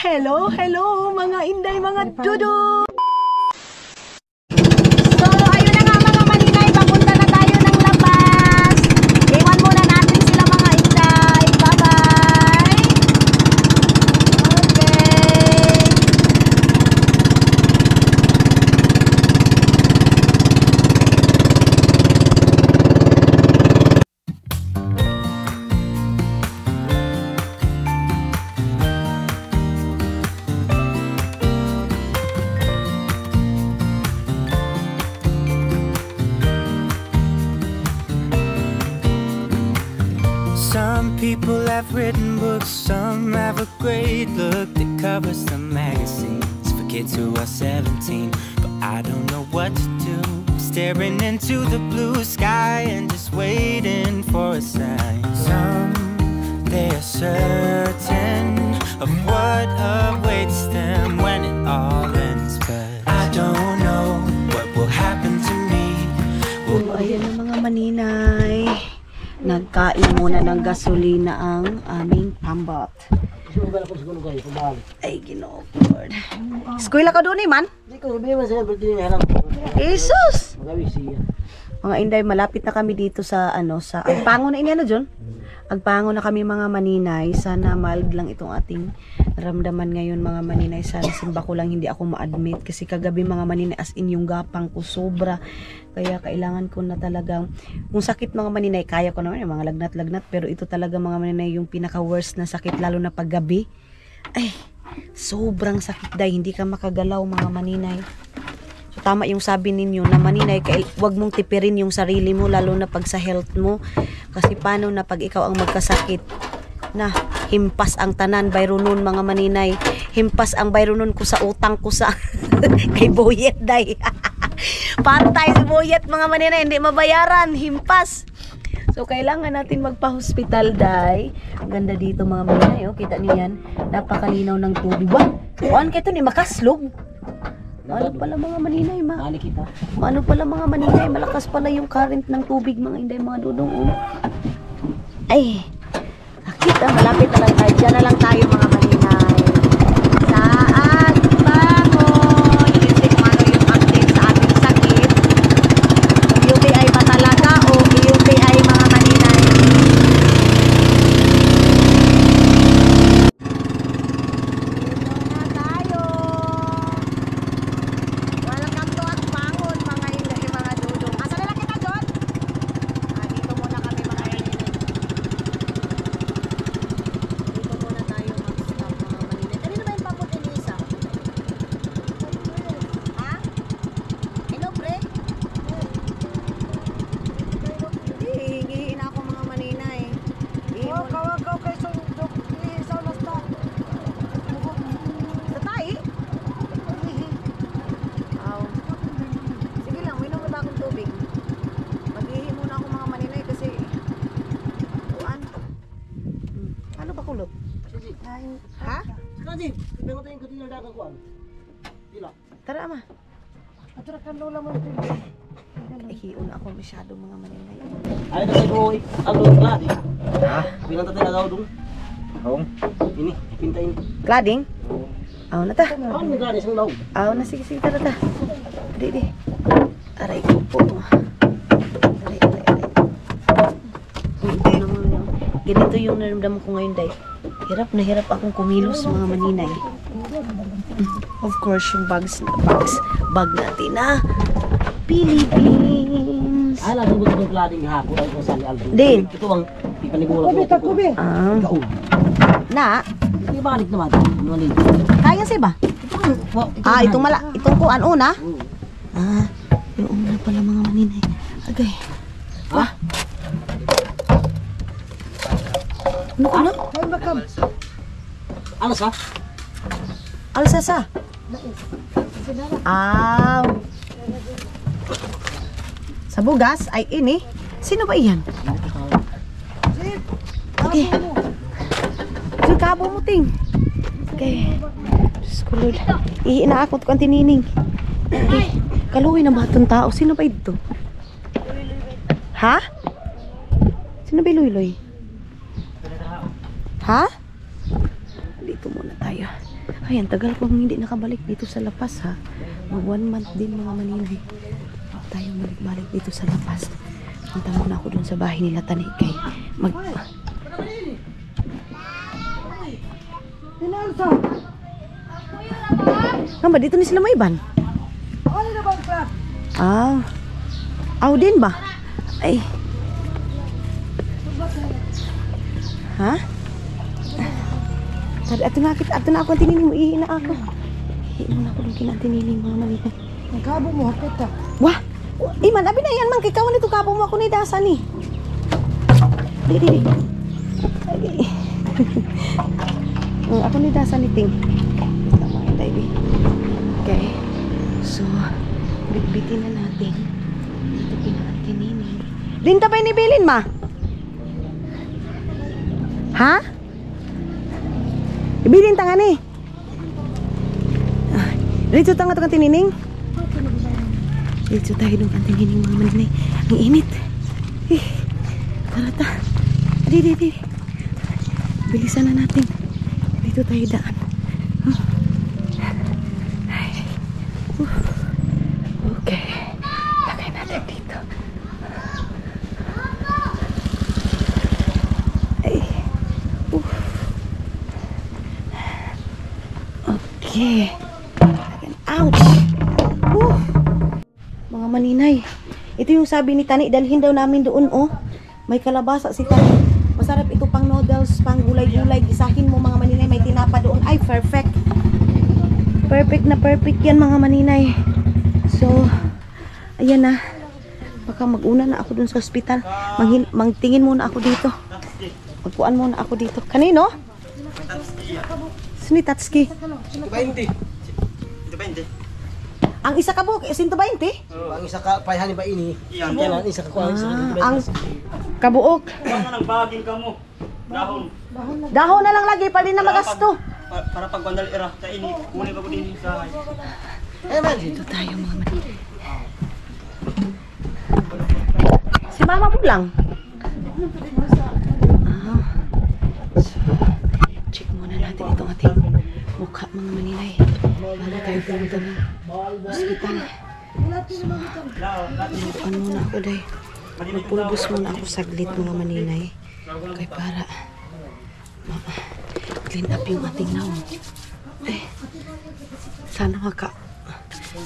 Hello, hello mga inday, mga dudu! So, ayun na nga mga maninay, papunta na tayo ng labas. Iwan muna natin sila mga inday. Bye-bye! Some people have written books, some have a great look that covers the magazines for kids who are 17. But I don't know what to do, staring into the blue sky and just waiting for a sign. Some, they are certain of what awaits them when it all ends, but I don't know what will happen to me. Ayan na mga maninay. Nagkain muna ng gasolina ang aming pambot. Ay, Ginoo Lord. Eskwela ka doon eh, man? Jesus! Mga inday, malapit na kami dito sa sa Agpango na ini John? Agpango na kami mga maninay. Sana mild lang itong ating ramdaman ngayon mga maninay. Sana simba ko lang hindi ako ma-admit kasi kagabi mga maninay as in yung gapang ko sobra. Kaya kailangan ko na talagang, kung sakit mga maninay, kaya ko naman yung mga lagnat-lagnat. Pero ito talaga mga maninay yung pinaka-worst na sakit lalo na paggabi. Ay, sobrang sakit dahil hindi ka makagalaw mga maninay. So, tama yung sabi ninyo na maninay, wag mong tipirin yung sarili mo lalo na pag sa health mo. Kasi paano na pag ikaw ang magkasakit na himpas ang tanan bayro nun mga maninay. Himpas ang bayro nun ko sa utang ko sa kay Boyet day. Patay si Boyet mga maninay, hindi mabayaran, himpas. So kailangan natin magpa-hospital day. Ang ganda dito mga maninay, oh, kita niyo yan. Napakalinaw ng tubig. Wah, kuan kay to ni makaslog. Ano pala mga maninay, ano pala mga maninay, malakas pala yung current ng tubig mga inday mga dudong. Oh. Ay, sakit ah, malapit na lang tayo. Diyan na lang tayo mga maninay. Sa Agpango. Kasi kung ano yung update sa ating sakit. UTI ba talaga o UTI mga maninay? Ha? Tara ma. Aturakan lola mo. Ay, hiyon ako masyado mga maninay. Ay, na tayo ang kladi. Ha? Bilang tatay nagaw dun. Oo. Ini, pintain. Clading? Aw na ta. Ano yung kladi sa daw? Aw na, sige, sige, tara ta. Di. Aray ko po. Aray. Hindi naman yan. Ganito yung naramdaman ko ngayon, day. Hirap na hirap akong kumilos mga maninay. Of course, yung bag natin na Philippines. Ay, lagi mo itong klading hapon ay kung saan Aldo. Din. Ito ang ipanigulang ko. Kubi. Na? Hindi balik naman. Kaya siya ba? Itong kuan una? Yung una pala mga maninay. Agay. Ha? Ano? Alas ha? Alsa sa? Sa bugas ay ini. Sino ba iyan? Okay. Diyo kabo mo ting. Okay. Diyos ko Lord. Inaakot ko ang tinining. Okay. Kaluwi na ba itong tao? Sino ba ito? Ha? Sino ba Luy-Luy? Ha? Dito muna tayo. Ay, ang tagal kong hindi nakabalik dito sa La Paz ha. Mag 1 month din mga maninay. Huwag tayong balik-balik dito sa La Paz. Punta muna ako dun sa bahay nila Tani kay mag... Ba, dito ni sila may ban? Ah. Aw din ba? Ay. Ha? Ato na ako tiniling mo, ihi na ako. Ihi mo na ako nung kinatiniling mga maninay. Ang kabo mo, hapit ka. Wah! Iman, abi na yan man, kay kawan ito kabo mo ako ni Dasan ni. Di. Ako ni Dasan ni Ting. Tama yun, baby. Okay. So, bitbitin na natin. Dito kinakatiniling. Dinta pa inibilin, ma? Ha? Ibilin tanga ni. Dito tanga itong tinining. Dito tayo nung tinining mga maninay. Ang init. Tara ta. Di. Bilisan na natin. Dito tayo daan. Okay. Lagay natin dito. Okay. Ouch! Mga maninay, ito yung sabi ni Tani, dalhin daw namin doon, oh. May kalabasa si Tani. Masarap ito pang noodles, pang gulay-gulay. Gisahin mo mga maninay, may tinapa doon. Ay, perfect. Perfect na perfect yan mga maninay. So, ayan na. Baka mag-una na ako doon sa hospital. Magtingin muna ako dito. Magpuan muna ako dito. Kanino? Sini Tatsuki. 120. 120. Ang isa ka buok, 120? Ang isa ka payhan ba ini? Yan, isa ka kuha. Ang kabuok. Nang baging ka mo. Dahon. Dahon na lang lagi, pali na magasto. Para pag bandal era, ta ini kunin ko din sa. Dito tayo mga maninay. Si mama mo lang. Check muna natin itong ating mukha mga maninay. Bago tayo pumunta ng hospital. Ano muna ako day. Magpulbos muna ako saglit mga maninay. Kaya para clean up yung ating naong. Sana makakuha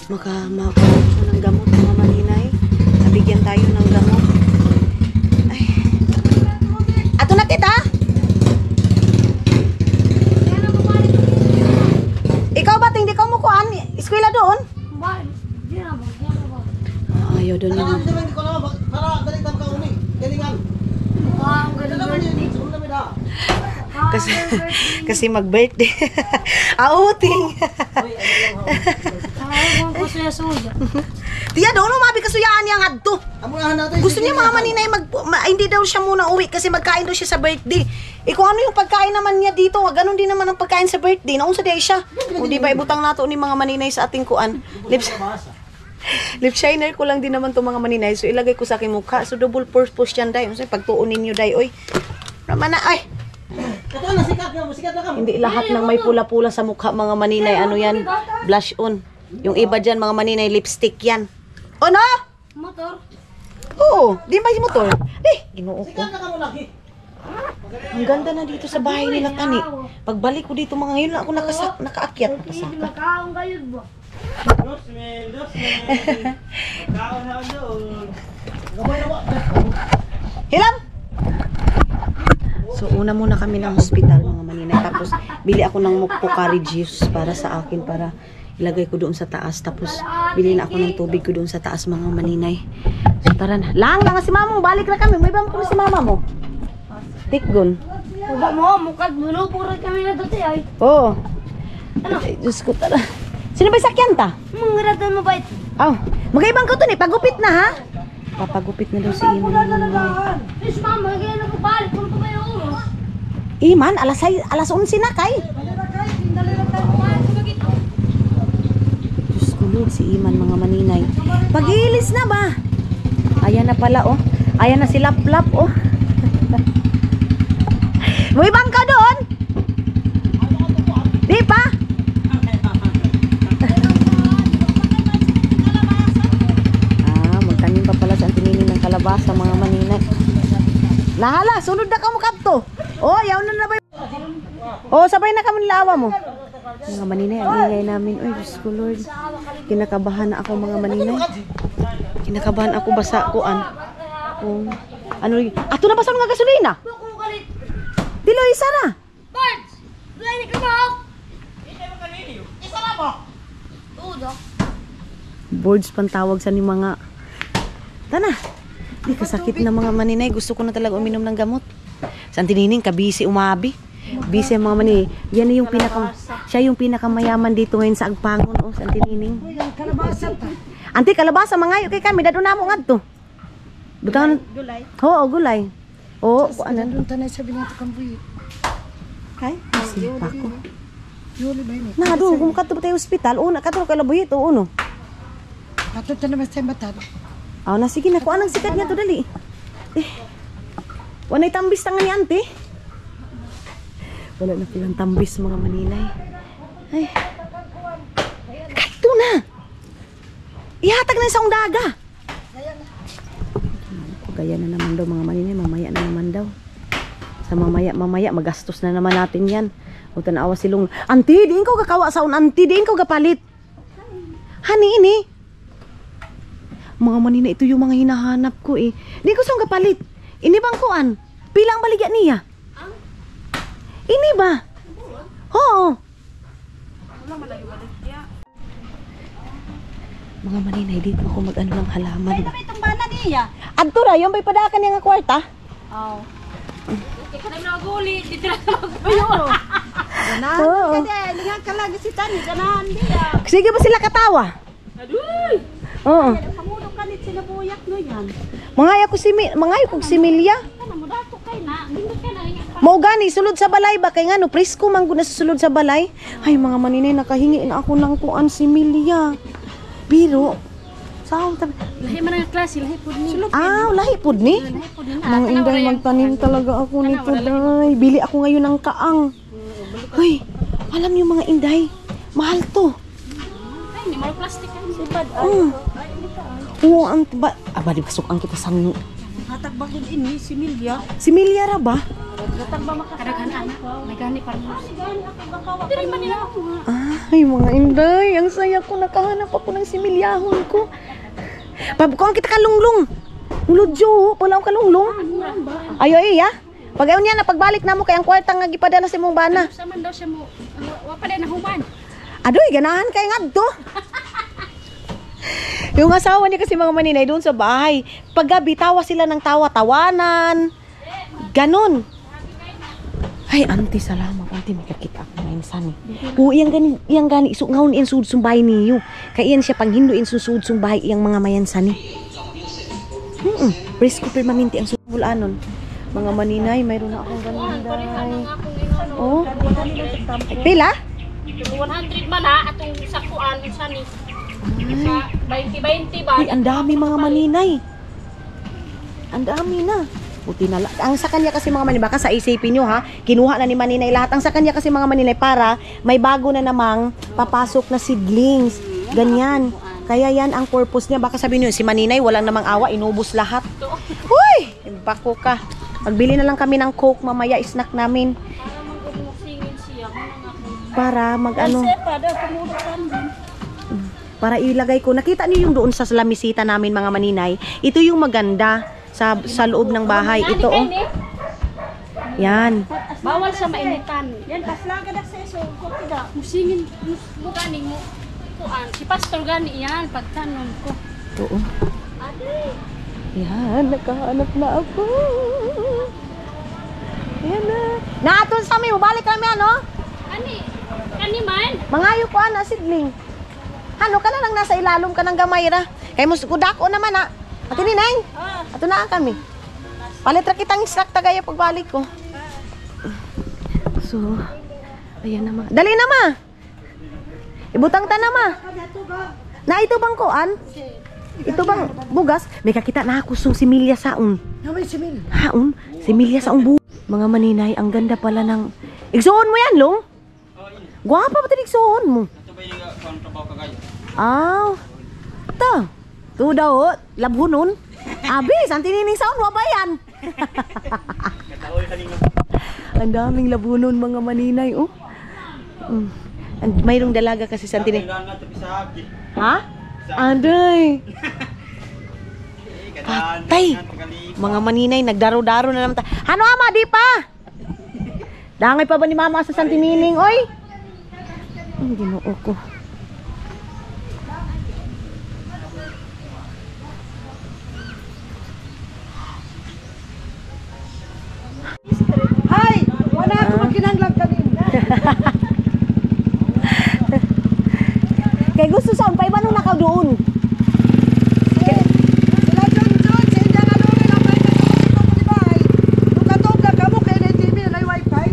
ng gamot mga maninay. Nabigyan tayo ng gamot. Ay. Ato na kita! Ikaw ba hindi ka mo kuan? Eskwela doon? Ayaw doon yun. Para balitan ka umi. Galingan. Kasi mag-birthday. Outing. Tiya doon, umabi kasuyaan niyang adto. Gusto niya mga maninay hindi daw siya muna uwi kasi magkain daw siya sa birthday. Kung ano yung pagkain naman niya dito, ganun din naman ang pagkain sa birthday. Naunsa di siya. O di ba ibutang nato ni mga maninay sa ating kuan. Lip shiner ko lang din naman to mga maninay. So ilagay ko sa aking mukha. So double purpose yan day. So pagtuon ninyo day, oy. Naman na ay. Hindi lahat ng may pula-pula sa mukha mga maninay. Ano yan? Blush on. Yung iba dyan mga maninay, lipstick yan. O no? Motor. Oo, di ba yung motor? Ginoo ko. Ang ganda na dito sa bahay nila Tani. Pagbalik ko dito mga ngayon lang ako nakaakyat. Nakasaka. Nakaon kayo ba? Hilam! So una muna kami ng hospital mga maninay. Tapos bili ako ng Pocari juice para sa akin. Para ilagay ko doon sa taas. Tapos bili na ako ng tubig ko doon sa taas mga maninay. So tara na. Lang nga si mama mo. Balik na kami. May bang ko si mama mo. Tikgon. Huwag mo, mukat bulo. Puro kami na dati ay. Oo. Ay, Diyos ko tara. Sino ba sakyan ta? Mangratan mo ba ito? Oh, mag-ibang ko to ni. Pagupit na ha. Papagupit na daw si Iman. Yes, mama, kaya na ko balik. Kung pa kayo oras. Iman, alas 11 na kay. Diyos ko Lord, si Iman mga maninay. Pag-iilis na ba? Ayan na pala oh. Ayan na si Lap-Lap oh. May bangka doon? Di pa? Lahala, sunod na ka mo kadto. Oh, yaw na na ba? Oh, sabay na kami lawa mo. Mga maninay, ang ingay namin. Oy, Diyos ko Lord. Kinakabahan na ako mga maninay. Kinakabahan ako basa kuan. Oh, ano ato na ba sa mga gasolina? Dilo isa na. Birds! Lani ka mo! Isa na mo! Udo. Boards pang tawag sa ni mga. Tana. Di kasakit na mga maninay. Gusto ko na talaga uminom ng gamot. Santinining, kabisi umabi. Busy ang mga maninay. Yan yung siya yung pinakamayaman dito ngayon sa Agpangon. Oh, Santinining. Ante, kalabasa, mangayo kay kami. Dado na mo nga to. Butang, Gulay. oo, gulay. Oo, ano? Doon tanay sabi nga ito kambuhi. Kay? Simpa ko. Yuli ba yun eh? Na, doon, kung kato tayo hospital, una, kato kalabuhi ito, uno. Ato ito naman sa matan. Aw na, sige na, kuha ng sikat niya to, dali. Wanay tambis tangan ni ante. Wala na pilang tambis mga maninay. Ay. Kahit na. Ihatag na sa daga. Gaya na naman daw mga maninay, mamaya na naman daw. Sa mamaya magastos na naman natin yan. O tanawa silong, auntie, diin ko kakawa sa auntie, diin ko kapalit. Hani ini. Mga maninay, ito yung mga hinahanap ko eh. Diin ko siyang kapalit. Ini bang kuan? Pilang baligya niya? Ini ba? Oo. Mga maninay, dito ako mag-ano ng halaman. Ay, naman itong bana niya. Adto ra, yung may padakan niya nga kwarta. Oo. Hindi ka na naguli. Dito na magbuyo. Ganan. Oo. Kaya, lingan ka lagi si Tani. Ganan diya. Sige ba sila katawa? Aduy! Oo. Kamulong kanit sinabuyak no yan. Mangayo ko si Milya. Kana mo dato kay na. Hindi ka na hinga. Mao gani sulod sa balay ba kay ngano presko man gud na sulod sa balay. Ay mga maninay nakahingi na ako ng kuan si Milya. Biro. Saan tabi? Lahi man ang klase, lahi pud ni. Ah, lahi pud ni. Lahi pud ni. Mga inday magtanim talaga ako nito day. Bili ako ngayon ng kaang. Hoy, alam niyo mga inday, mahal to. Ay, ni mo plastic kan. Sipad. Oo, ang ba, di pasok ang kita sang Hatag bagod ini si Milya. si Milya ra ba? Kadaghan anak. May gani pa mo. Diri man nila ako. Ay, mga inday, ang saya ko nakahanap ako ng si Milyahon ko. Pabukong kita kalunglong. Ulodyo, wala akong kalunglong. Ayo iya. Pag ayaw niya na pagbalik na mo kay ang kwarta nga gipadala sa imong bana. Sa man daw siya mo. Wa pa din na human. Adoy, ganahan kay ngadto. Yung asawa niya kasi mga maninay doon sa bahay. Paggabi, tawa sila ng tawa-tawanan. Ganon. Ay, auntie, salamat. Auntie, may kakita ako ngayon sani. Oo, iyang gani, isungawon in sud sumbay niyo. Kaya iyan siya panghindo in susud sumbay iyang mga mayan sani. Presko permanente ang sumulanon. Mga maninay, mayroon na akong ganon day. Oh. Pila? 100 man ha atong sakuan sa ni. Sa 20-20 ba? Uy, ang dami mga maninay. Ang dami na. Buti na lang. Ang sa kanya kasi mga maninay, baka sa isipin nyo ha, kinuha na ni maninay lahat. Ang sa kanya kasi mga maninay para may bago na namang papasok na seedlings. Ganyan. Kaya yan ang purpose niya. Baka sabihin nyo, si maninay walang namang awa, inubos lahat. Uy! Bako ka. Magbili na lang kami ng Coke mamaya, snack namin. Para mag-ano. Para ilagay ko. Nakita niyo yung doon sa lamisita namin mga maninay. Ito yung maganda sa loob ng bahay. Ito oh. Yan. Bawal sa mainitan. Yan, paslaga na sa iso. Kutida. Musingin mo gani mo. Kuan, si pastor gani yan pagtanom ko. Oo. Yan, nakahanap na ako. Yan na. Naatol sa amin, balik kami ano? Ani man. Mangayo ko ana sidling. Ano ka na lang nasa ilalom ka ng gamay ra. Kay mo kudako naman ha. Ate Ninay. Ato na kami. Palit ra kitang snack tagaya pagbalik ko. So, ayan na ma. Dali na ma. Ibutang ta na ma. Na ito bang kuan? Ito bang bugas? May kakita na ako sung si Milya saon. Namay si Mil. Haon? Si Milya saong mga maninay, ang ganda pala ng... Igsuon mo yan, Long? Gwapa ba ito igsuon mo? Ito ba yung trabaho ka kayo? Ah, ito. Ito daw, labhunon. Abis, ang tinining saon, wabayan. Ang daming labunon mga maninay, oh. Mayroong dalaga kasi sa tinay. Ha? Anday. Patay. Mga maninay, nagdaro-daro na naman. Ano ama, di pa? Dangay pa ba ni mama sa Santimining, oy? Ang Ginoo ko. Hay! Wala ako makinanglang kanina. Kay gusto sa umpay ba nung nakaw doon? Sila John, sa indang ano rin ang may dito ko di bahay. Nung katog na kamo kay na TV na wifi.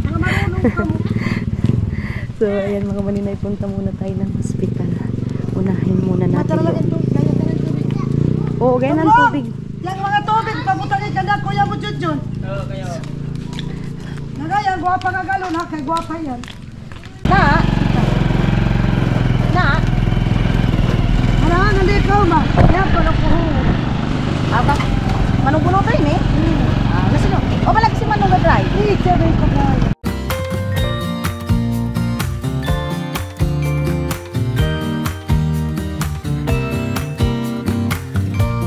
Mga marunong kamo. So, ayan mga maninay, punta muna tayo ng hospital. Unahin muna natin Matara lang yun. ito. Kaya ka ng tubig. Oo, ganyan ang tubig. Yang mga tubig, pagutangin ka na, kuya mo John. Oo, kayo. Nagaya, guwapa nga galon ha, kay guwapa yan. Na? Wala, nandito ma. Yan, panapuhong. Aba? Manong puno tayo ni? Nasino? O balagi si Manong ga-drive? Hindi, sabi ko na.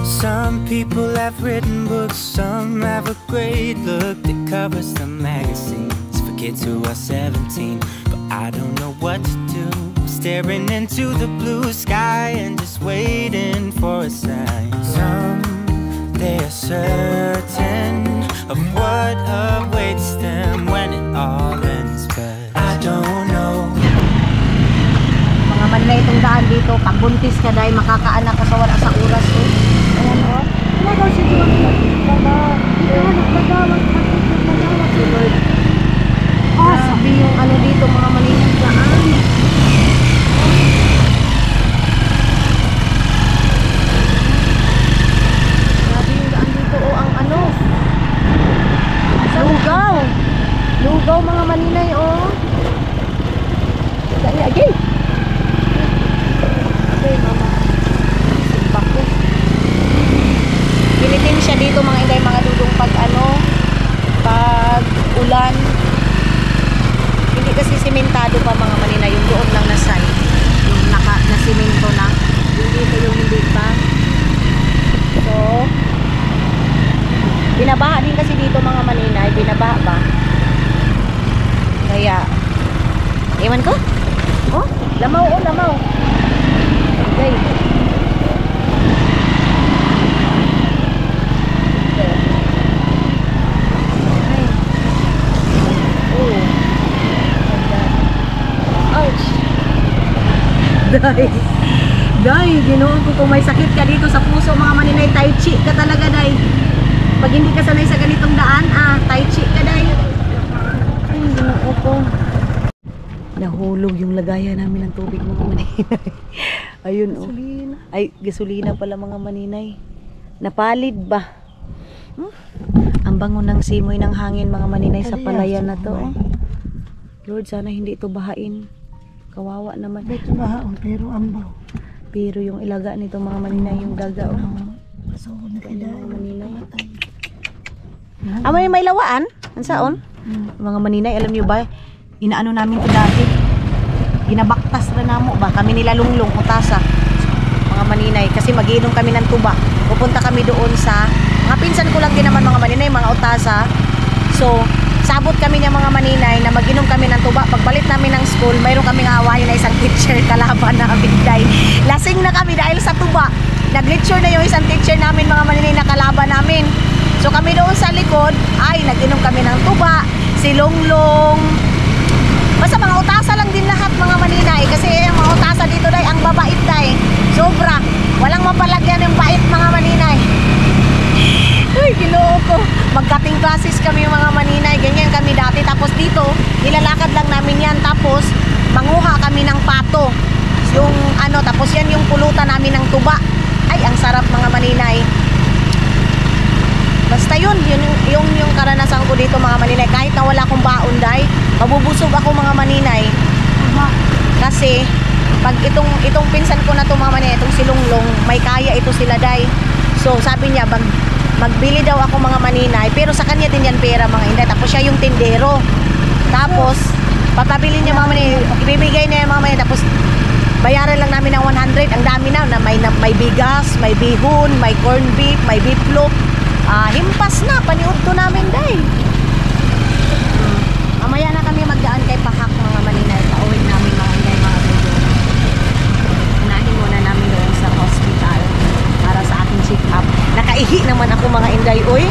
Some people have written books, some have a great look that covers the magazines for kids who are 17. But I don't know what to do, staring into the blue sky and just waiting for a sign. Some, they are certain of what awaits them when it all ends, but I don't know. Mga maninay, itong daan dito, pag buntis ka dahil makakaanak ka sa wala sa oras. Ayan o. Wala daw si John. Wala. Ito, nagpadawag. Nagpadawag si Lord. Sabi yung ano dito, mga maninay, daan. Grabe yung daan dito, o ang ano. Lugaw. Lugaw mga maninay, o. Dali, agay. Okay, mama. Sipak ko. Pilitin siya dito mga inday, mga dudong pag ano, pag ulan. Hindi kasi simentado pa mga maninay, yung doon lang na side. Yung na simento na. Yung dito yung hindi pa. So, binabaha din kasi dito mga maninay, binabaha ba? Kaya, iwan ko? Oh, lamaw, oh, lamaw. Okay. Day, ginoon ko kung may sakit ka dito sa puso mga maninay, tai chi ka talaga day. Pag hindi ka sanay sa ganitong daan, tai chi ka day. Ay, ginoo ko. Nahulog yung lagayan namin ng tubig mga maninay. Ayun oh. Ay, gasolina pala mga maninay. Napalid ba? Ang bango ng simoy ng hangin mga maninay sa palayan na to. Oh. Lord, sana hindi ito bahain. Kawawa naman. Ito bahaon, pero ambaw. Pero yung ilaga nito mga maninay, yung daga o. So, nakadaan. Mga maninay. May lawaan? Ansaon? Mga maninay, alam niyo ba? Inaano namin ito dati. Ginabaktas na namo ba? Kami nila lunglong, utasa. Mga maninay. Kasi magiinom kami ng tuba. Pupunta kami doon sa, mga pinsan ko lang din naman mga maninay, mga utasa. So, sabot kami ng mga maninay na mag-inom kami ng tuba. Pagbalik namin ng school, mayroon kaming awayan na isang teacher kalaban namin dahil lasing na kami dahil sa tuba. Nag-lecture na yung isang teacher namin mga maninay na kalaban namin. So kami doon sa likod, ay nag-inom kami ng tuba, silonglong. Basta mga utasa lang din lahat mga maninay. Kasi yung mga utasa dito dahil ang babait dahil. Sobra. Walang mapalagyan yung bait mga maninay. Uy, ginoo ko. Magkating classes kami mga maninay. Ganyan kami dati. Tapos dito, nilalakad lang namin yan. Tapos, manguha kami ng pato. Yung ano, tapos yan yung pulutan namin ng tuba. Ay, ang sarap mga maninay. Basta yun yung karanasan ko dito mga maninay. Kahit na wala akong baon day, mabubusog ako mga maninay. Kasi, pag itong pinsan ko na to mga maninay, itong silunglong, may kaya ito sila day. So, sabi niya, magbili daw ako mga maninay, pero sa kanya din yan pera mga inday. Tapos siya yung tindero. Tapos papabilin niya mga maninay, ibibigay niya yung mga maninay. Tapos bayaran lang namin ng 100. Ang dami na may bigas, may bihon, may corn beef, may beefloaf. Himpas na, paniud to namin day. Mamaya na kami magdaan kay Pahak mga maninay. Pauwi namin mga inday mga dugo. Unahin muna namin doon sa hospital para sa ating check-up. Nakaihi naman ako mga inday. Uy,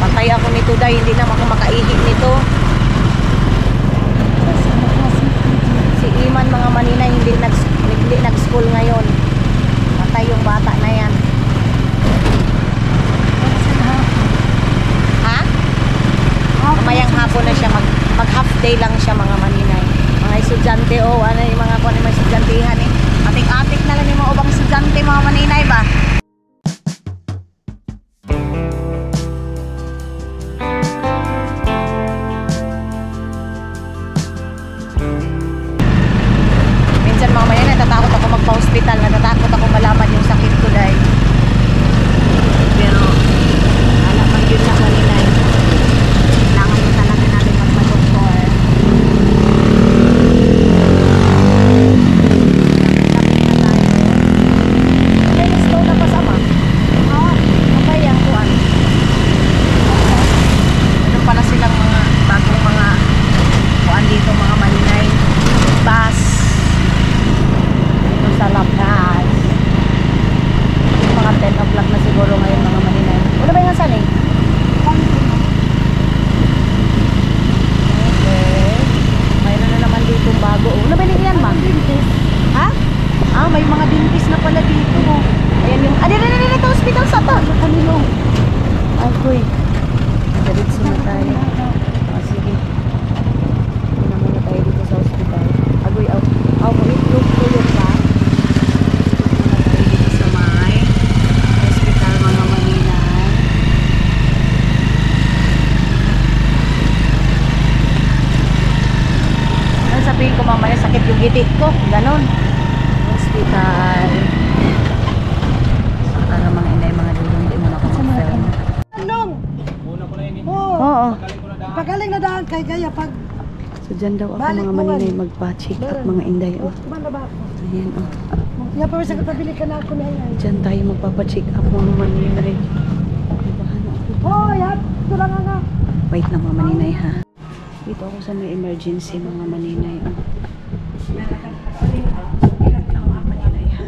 patay ako nito day. Hindi naman ako makaihi nito. Si Iman mga maninay hindi nag-school ngayon. Patay yung bata na yan. Ha? Mamayang hapon na siya, mag half day lang siya mga maninay. Mga estudyante ano yung mga kuan mga estudyanteihan eh. Atik-atik na lang yung mga ubang estudyante mga maninay ba. Minsan mga maninay natatakot ako magpa-hospital, natatakot ako malaman yung sakit ko dahil. Pero alam man yun na maninay. Kailangan mo talaga natin magpa-doktor. Ay, slow na pa sama. Okay yan, kuwan. Ano pala silang mga bagong mga kuwan dito mga maninay. Bus. Dito sa Labnas. Mga 10 o'clock na siguro ngayon mga maninay. Ano ba yung saan eh? Mayroon na naman dito bago. Ano ba yan ma? Ha? May mga dentist na pala dito. Ayan yung... dito hospital sa to. Kanilo. Ay, kuy. Diretso na tayo. Sige. Una muna tayo dito sa hospital. Agoy, tulog pa. Una tayo dito sa may hospital mga maninay. Sabihin ko mamaya sakit yung gitik ko, ganon. Hospital. So talaga mga inday mga dulong, hindi mo na ako mag-film. Nong! Oo. Pagaling na daan kay Gaya pag So dyan daw ako Balik mga mo, maninay magpa-check up mga inday. Oh. kumanda ba ako? Ayan oh. Yan pa sa katabili ka na ako na yan. Dyan tayo magpapa-check up mga maninay. Oh, yan! Ito lang nga. Wait lang mga maninay ha. Dito ako sa may emergency mga maninay. Oh. Wait lang mga maninay ha.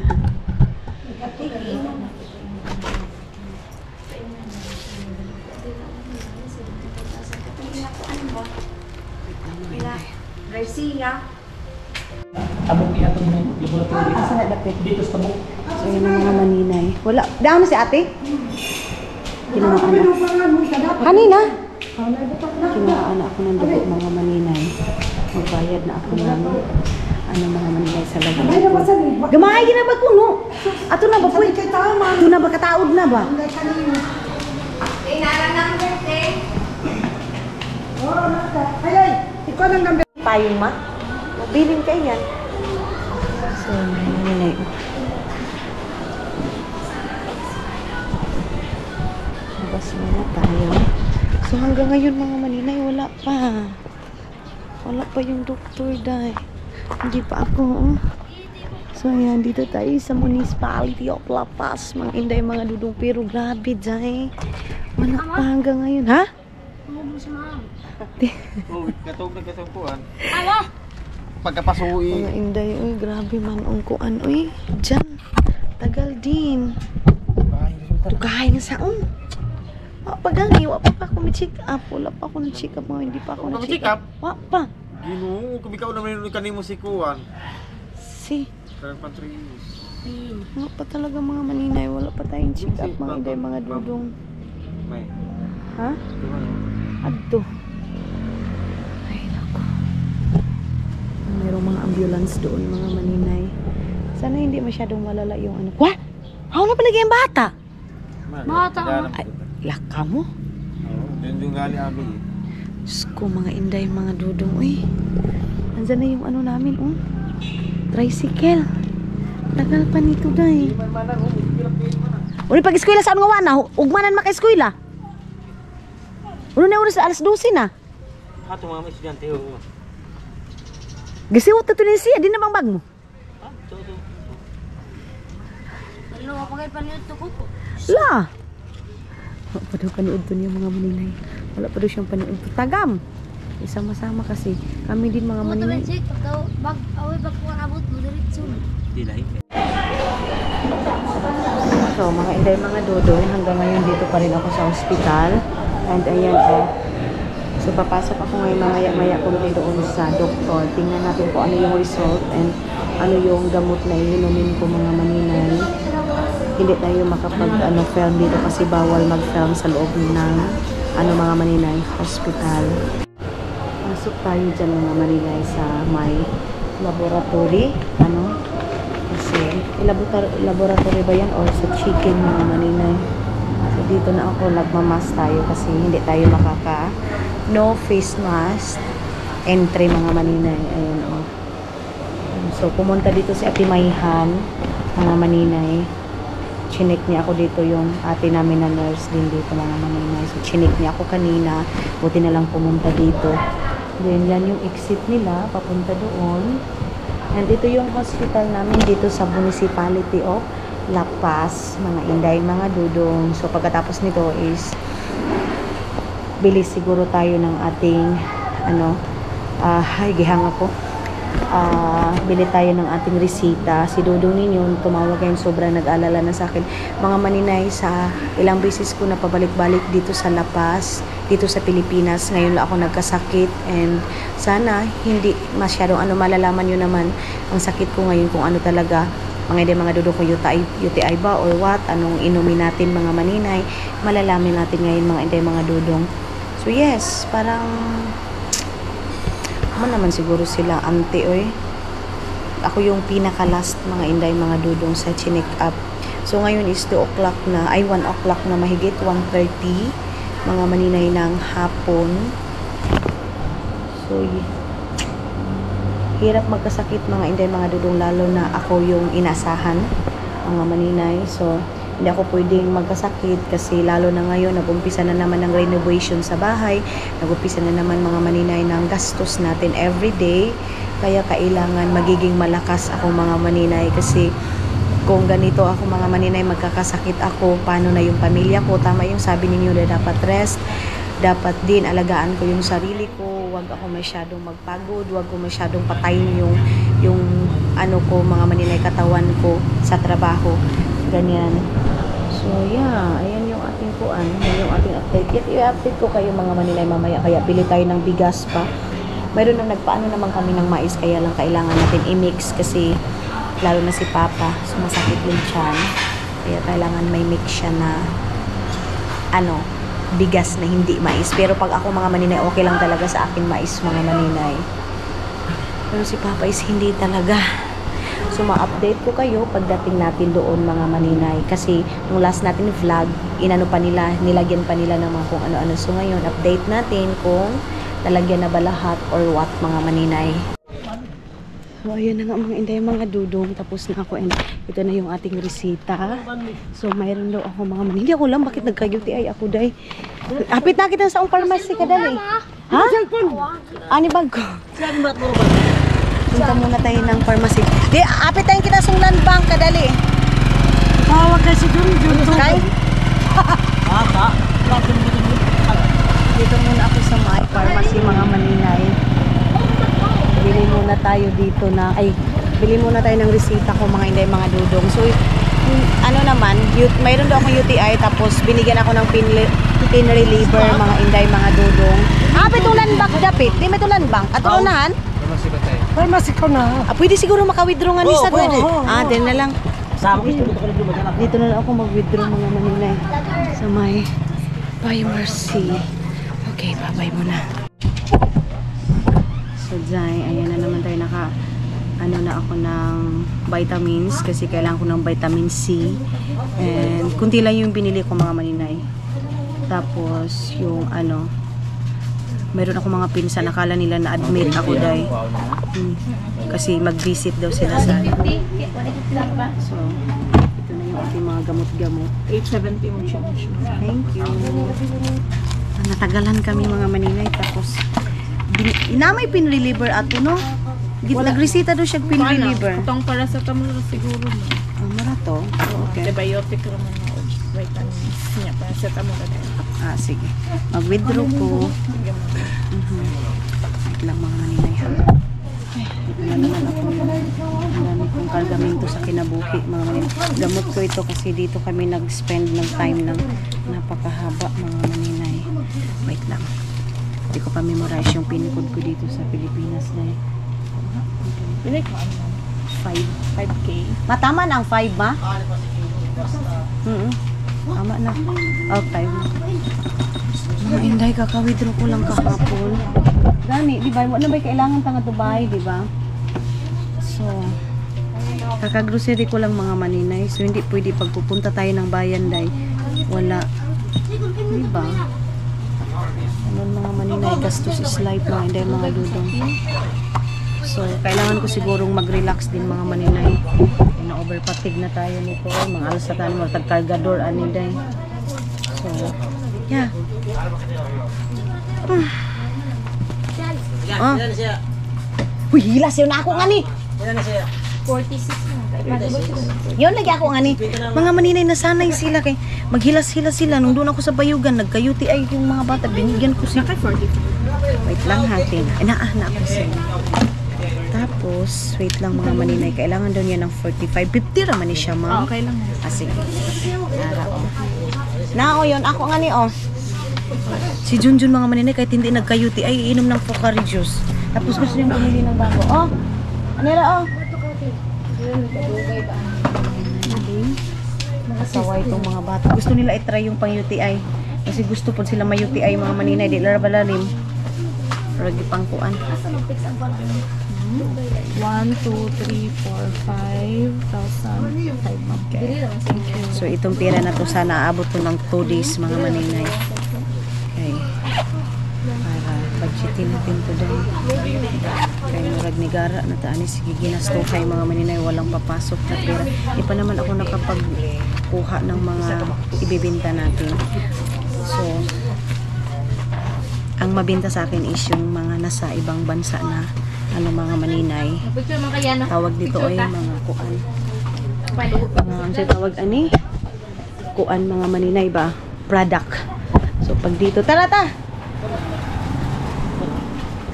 Garcia. Abok iatong laboratory. Asa na dapit? Dito sa tabok. So yun ang mga maninay. Wala. Daan na si ate? Kinuhaan ako. Kanina? Kinuhaan ako ng dugo mga maninay. Magbayad na ako ng mga maninay sa laboratory. Gamay na ba kuno? Ato na ba po? Ato na ba kataod na ba? Ikaw lang number. Payong ma? Mabiling kayo yan. So mga maninay. Labas muna tayo. So hanggang ngayon mga maninay wala pa. Wala pa yung doktor dahil. Hindi pa ako. So ayan, dito tayo sa municipality of La Paz. Mga inday mga dudong pero grabe dahil. Wala pa hanggang ngayon. Ha? Oh, katog na kasangkuan. Pagkapasuwi. Mga inday, uy, grabe man ang kuan, uy. Diyan. Tagal din. Tugahay na saan? Pagangi, wala pa ako may-check up. Wala pa ako na-check up mga hindi pa ako na-check up. Wala pa. Ginoo, kung ikaw naman yung kanimo si Kuan. Si. Karang pantris. Wala pa talaga mga maninay. Wala pa tayong check up mga inday, mga dudong. May. Ha? Adto. Ay, naku. Mayroong mga ambulance doon, mga maninay. Sana hindi masyadong malala yung ano. Wah! Ako na palagi yung bata! Bata mo. Ay, laka mo? Yun yung gali abi. Diyos ko, mga inday, mga dudong. Uy, nandyan na yung ano namin, oh. Tricycle. Tagal pa nito, day. Uli pag-eskwela saan nga wana? Ugmanan maka-eskwela. Uno na oras alas 12 na. Ato mga estudyante ho. Gisiwot na to ni siya, di na bang bag mo? Ano, kapag panood to ko po. La. Wala pa daw panood to niya mga maninay. Wala pa daw siyang panood to. Tagam. Isama-sama kasi. Kami din mga maninay. Away bag ko abot mo diretso. Di lahi. So, mga inday, mga dodong, hanggang ngayon dito pa rin ako sa ospital. And ayan, so papasok ako ngayon mamaya-maya kung doon sa doktor. Tingnan natin kung ano yung result and ano yung gamot na iinumin ko mga maninay. Hindi tayo makapag-film dito kasi bawal mag-film sa loob ng mga maninay, hospital. Pasok tayo dyan mga maninay sa may laboratory. Kasi laboratory ba yan or sa chicken mga maninay? So dito na ako nagmamas tayo kasi hindi tayo no face mask entry mga maninay. Ayan o. So pumunta dito si Ate Mayhan mga maninay. Chinek niya ako dito yung ate namin na nurse din dito mga maninay. So chinek niya ako kanina. Buti na lang pumunta dito. Then yan yung exit nila papunta doon. And ito yung hospital namin dito sa municipality of La Paz, mga inday, mga dudong. So pagkatapos nito is bilis siguro tayo ng ating gihanga ko. Bili tayo ng ating resita. Si Dudong ninyo tumawag ngayon, sobrang nag-alala na sa akin. Mga maninay, sa ilang beses ko na pabalik-balik dito sa La Paz, dito sa Pilipinas. Ngayon lang ako nagkasakit and sana hindi masyadong malalaman nyo naman ang sakit ko ngayon kung ano talaga. Mga dudong ko UTI ba or what, anong inumin natin mga maninay, malalaman natin ngayon mga inday, mga dudong. So yes, parang naman siguro sila ante oy. Ako yung pinaka-last mga inday, mga dudong sa chinek up. So ngayon is 2 o'clock na, 1 o'clock na mahigit, 1:30 mga maninay ng hapon. So hirap magkasakit mga inday, mga dudong, lalo na ako yung inasahan mga maninay. So hindi ako pwedeng magkasakit kasi lalo na ngayon nag-umpisa na naman ng renovation sa bahay, nag-umpisa na naman mga maninay ng gastos natin everyday, kaya kailangan magiging malakas ako mga maninay kasi kung ganito ako mga maninay, magkakasakit ako, paano na yung pamilya ko? Tama yung sabi ninyo na dapat rest, dapat din alagaan ko yung sarili ko, wag ako masyadong magpagod, wag ko masyadong patayin yung ko mga maninay, katawan ko sa trabaho, ganyan. So yeah, ayan yung ating yung ating update. I-update ko kayo mga maninay mamaya, kaya pili tayo ng bigas pa. Mayroon na nagpaano naman kami ng mais, kaya lang kailangan natin i-mix kasi lalo na si Papa, sumasakit yung tiyan. Kaya kailangan may mix siya na bigas na hindi mais. Pero pag ako mga maninay, okay lang talaga sa akin mais mga maninay. Pero si Papa is hindi talaga. So ma-update ko kayo pagdating natin doon mga maninay. Kasi nung last natin vlog, nilagyan pa nila ng mga kung ano-ano. So ngayon, update natin kung talagyan na ba lahat or what mga maninay. So ayan na nga mga inday, mga dudong, tapos na ako and ito na yung ating resita. So mayroon daw ako mga maninay. Hindi ako lang, bakit nagka-UTI ako day? Apit na kita sa pharmacy ka dali. Ha? Ani bag ko? Punta muna tayo ng pharmacy. Di, apit tayo kita sa land bank kadali. Tawag kasi dun. Kay? Dito muna ako sa my pharmacy mga maninay. Bili muna tayo dito bili muna tayo ng resita ko mga inday, mga dudong. So mayroon daw akong UTI tapos binigyan ako ng pain reliever mga inday, mga dudong. Pitulan bank dapit. Di may tulan bank. At unahan? Pharmacy ko na. Pwede siguro maka-withdraw nga ni sa pwede. din na lang. Sama ko dito ko maghanap. Dito na lang ako mag-withdraw mga maninay sa may pharmacy. Okay, bye-bye muna. So, ayan na naman tayo na ako ng vitamins kasi kailangan ko ng vitamin C. And kunti lang yung binili ko mga maninay. Tapos, yung meron ako mga pinsan, nakala nila na admit ako day. Kasi mag-visit daw sila sa So, Ito na yung ating mga gamot-gamot. 870 mo siya. Thank you. Natagalan kami mga maninay. Tapos, inamay pinreliever ato, no? Nagresita doon siya pinreliever. Itong paracetamol siguro mo. Mara to? Okay. Antibiotic naman na vitamins niya. Paracetamol na tayo. Sige. Mag-withdraw ko. Wait lang mga maninay ha. Ito na naman ako. Ang dami kong kargamento sa kinabuhi mga maninay. Gamot ko ito kasi dito kami nag-spend ng time ng napakahaba mga maninay. Wait lang. Hindi ko pa memorize yung pin code ko dito sa Pilipinas na eh. Pinik mo ano? 5K. Matama na ang 5 ma? Tama na. Oh, 5 na. Mga inday, kaka-withdraw ko lang kahapon. Gani, di ba? Wala ba kailangan tanga Dubai, di ba? So, kaka-grocery ko lang mga maninay. So, hindi pwede pagpupunta tayo ng bayan, day. Wala. Di ba? Ano mga maninay, gastos is life mga inday, mga dudong. So, kailangan ko sigurong mag-relax din mga maninay. Na-overfatigue na tayo nito. Mga alas na tayo, mga tag-cargador, aniday. So, yeah. Oh. Uy, hilas yun ako nga ni. 46 na. Yun lagi ako nga ni. Mga maninay nasanay sila kay maghilas-hilas sila. Nung doon ako sa Bayugan, nagka-UTI yung mga bata. Binigyan ko sila. 45. Wait lang hatin. Na ako sila. Tapos, wait lang mga maninay. Kailangan daw niya ng 45. 50 raman ni siya, ma'am. Okay lang. Sige. Nara, oh. Nao yun. Ako nga ni, oh. Si Junjun mga maninay, kahit hindi nagka-UTI, iinom ng Pocari juice. Tapos gusto niyang bumili ng bago. Oh! Anira, oh! Nakasaway itong mga bata. Gusto nila i-try yung pang-UTI. Kasi gusto po sila may-UTI mga maninay. Di larabalalim. Ragi pangkuan. 1, 2, 3, 4, 5,000. Okay. So itong pera na to sana aabot to ng 2 days mga maninay. Okay. Para budgetin natin to dahil. Kaya murag ni Gara na taan sige ginasto kay mga maninay walang papasok na pera. Di pa naman ako nakapagkuha ng mga ibibenta natin. So ang mabenta sa akin is yung mga nasa ibang bansa na ano mga maninay. Tawag dito ay mga kuan. Ang tawag ani? Kuan mga maninay ba? Product. So pag dito, tara ta.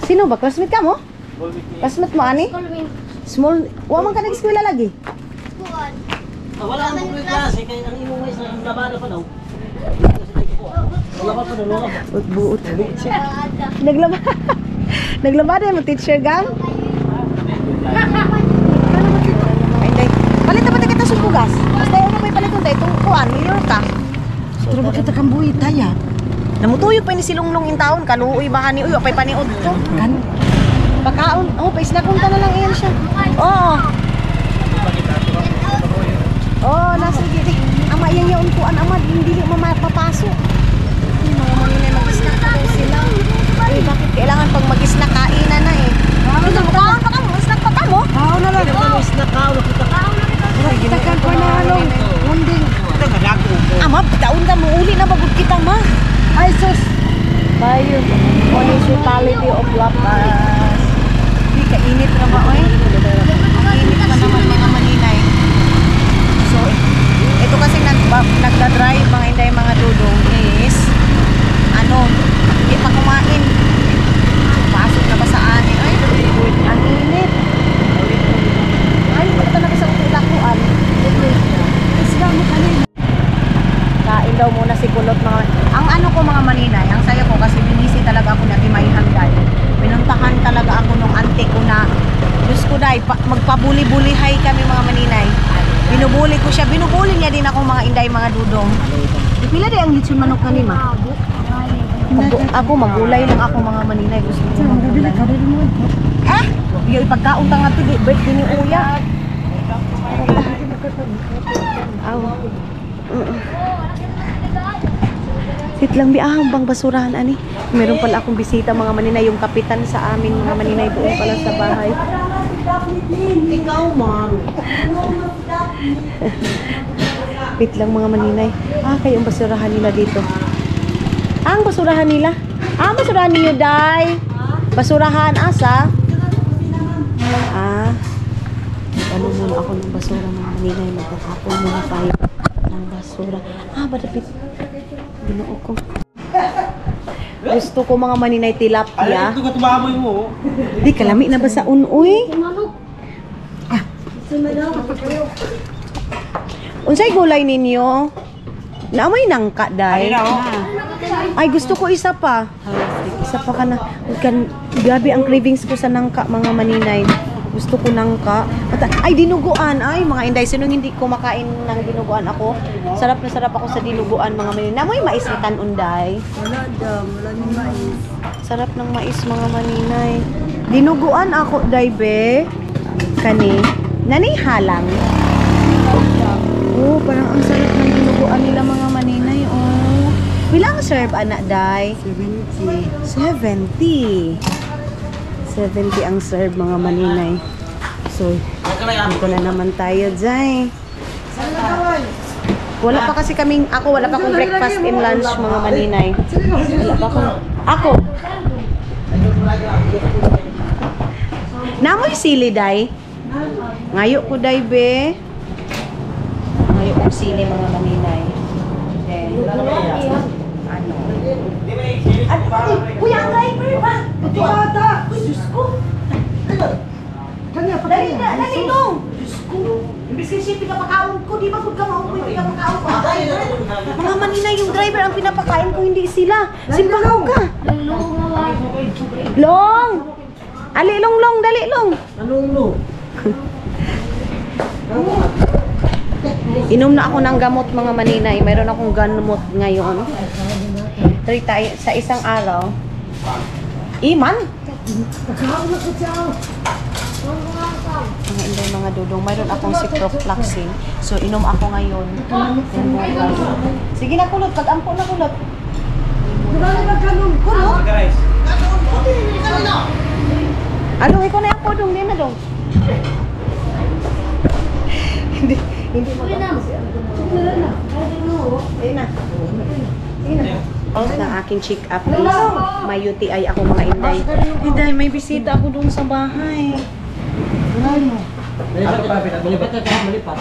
Sino ba? Classmate ka mo? Classmate mo ani? Small. Wa man ka nag-eskwela lagi. Wala ang mga klase kaya ang imong may sa labada pa daw. Wala pa daw wala. Buot. Naglaba. Naglabada mo teacher gang? Ay, palit na kita sa bugas. Basta yung may palit tayo itong kuan, mayor ka. Pero bakit kang buhi taya? Namutuyog pa ni silunglong in taon, kaluoy baka ni uy, apay paniod to. Kan. Pagkaon, pa isnakunta na lang iyan siya. Oo. Nasa gidi. Ama yang yaon kuan ama hindi mapapasok. Mga maninay mag-snack na daw sila. Bakit kailangan pag mag-snack kainan na eh? Kaon pa ka mo? Snack pa ka mo? Kao na lang. Snack ka, nakita ka. Kita kan panalong. Munding. Ama, taon ka mo. Uli na bagod kita ma. Ay sus. Bayo. Municipality of La Paz. Hindi kainit na ba oy? Init pa naman mga maninay. So, ito kasi nagda-drive mga inday mga dudong is hindi pa kumain. Pasok na ba sa anin? Ay, ang init. Ay, punta na sa ulakuan. Isla mo kanin. Kain daw muna si Kulot mga. Ang ano ko mga maninay, ang saya ko kasi binisi talaga ako na Timayhan dahil. Pinuntahan talaga ako nung ante ko na Diyos ko dahil magpabuli-bulihay kami mga maninay. Binubuli ko siya. Binubuli niya din ako mga inday mga dudong. Pila din ang lechon manok na ni ma? Ako magulay lang ako mga maninay. Gusto ko magulay. Yung ipagkaon ka nga ito, birthday ni Uya. Aw. Sit lang biahang bang basurahan ani. Meron pala akong bisita mga maninay, yung kapitan sa amin mga maninay doon pala sa bahay. Ikaw man. Wait lang mga maninay. Kayo ang basurahan nila dito. Ang basurahan nila? Basurahan niyo, Day. Basurahan, asa? Ano muna ako ng basura mga maninay. Magtatapon muna tayo ng basura. Badapit. Ginoo ko. Gusto ko mga maninay tilapia. Ito ka tumamoy mo. Di, kalami na ba sa unoy? Unsay gulay ninyo? Naamoy nangka, Day. Ay, gusto ko isa pa. Isa pa ka na. Grabe ang cravings ko sa nangka, mga maninay. Gusto ko nangka. Ay, dinuguan. Ay, mga inday. Sinong hindi ko makain ng dinuguan ako? Sarap na sarap ako sa dinuguan, mga maninay. Naamoy mais ni Tanunday. Wala daw, wala ni mais. Sarap ng mais, mga maninay. Dinuguan ako, Day, be. Kani. Nanihalang. Parang ang sarap ng dinuguan nila, mga maninay. Bilang serve, anak, Day? 70 ang serve, mga maninay. So, dito na naman tayo, Day. Wala pa kasi kaming, wala pa akong breakfast and lunch, mga maninay. Wala pa akong, namoy sili, Day? Ngayo ko, Day, be. Ngayo ko sili, mga maninay. Then, kuya, ang driver ba? Ito ata! Diyos ko. Kanya, Dali dong! Diyos ko. Imbis kasi pinapakaon ko, di ba kung kamaon ko yung pinapakaon ko? Mga maninay, yung driver ang pinapakain ko, hindi sila. Simpakaw ka. Long! Ali, long, dali, long. Anong no? Inom na ako ng gamot, mga maninay. Mayroon akong gamot ngayon. Sa isang araw. Iman? Mga inday, mga dudong. Mayroon akong ciprofloxacin. So, inom ako ngayon. Sige na, kulot. Pag-ampo na, kulot. Kulot? Guys. Along, ikaw na yung podong. Hindi na, dong. Hindi mo na. Ayun na. Ng aking check-up is may UTI ako, mga inday. Inday, may bisita ako doon sa bahay. Malipat.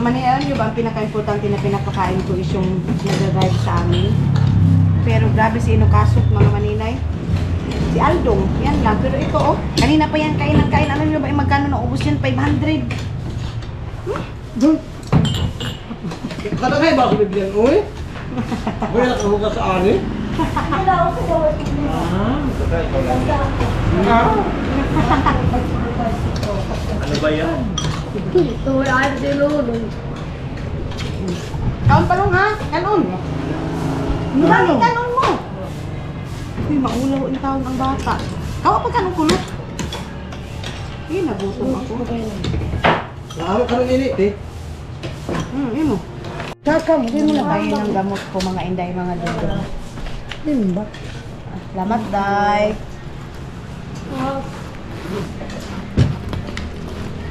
Maniayon nyo ba, ang pinaka-importante na pinapakain ko is yung nag-drive sa amin. Pero grabe si Inokasot, mga maninay. Si Aldong, yan lang. Pero ito, kanina pa yan kain. Alam nyo ba, magkano na ubos yan? 500. Kada kayo ba ako bibigyan? Uy? Uy, nakahuga sa ani? Ano ba yan? Kaon pa lang, ha? Kanon. Bakit kanon mo? Uy, maulaw ang taon ang bata. Kawa pa kanong kulot. Nagutom ako. Nakamo ka ng init eh. Yun mo. Hindi mo na tayo ng gamot ko, mga inday, mga dugo. Yun ba? Salamat, Day.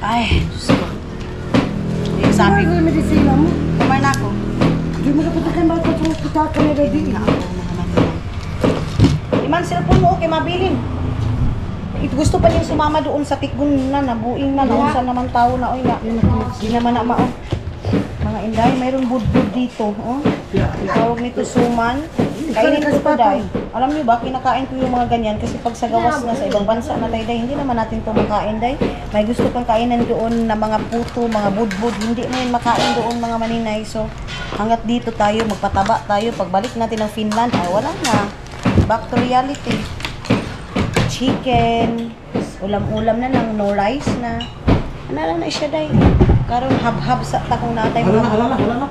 Ay, Diyos ko. Sabi ko, Ano yung medisina mo? kumay na ako. Hindi mo kapatakan ba ito sa hospital ka na ready? Iman, cellphone mo, okay, mabilin. Ito gusto pa niya sumama doon sa tikbon na, nabuing na, naunsan naman tao na, oy, na. Hindi naman na mao. Mga inday, mayroon budbud dito, Tawag nito suman. Kainin ko ito, Day. Alam niyo ba, kinakain ko yung mga ganyan kasi pag sa gawas na sa ibang bansa na tayo, Day, hindi naman natin ito makain, Day. May gusto kang kainan doon na mga puto, mga budbud, hindi mo yun makain doon, mga maninay. So, hanggat dito tayo, magpataba tayo. Pagbalik natin ng Finland, wala na. Back to reality. chicken. Ulam-ulam na lang, no rice na. Ano lang na siya, day. Karon hab-hab sa takong natay mga. Wala na.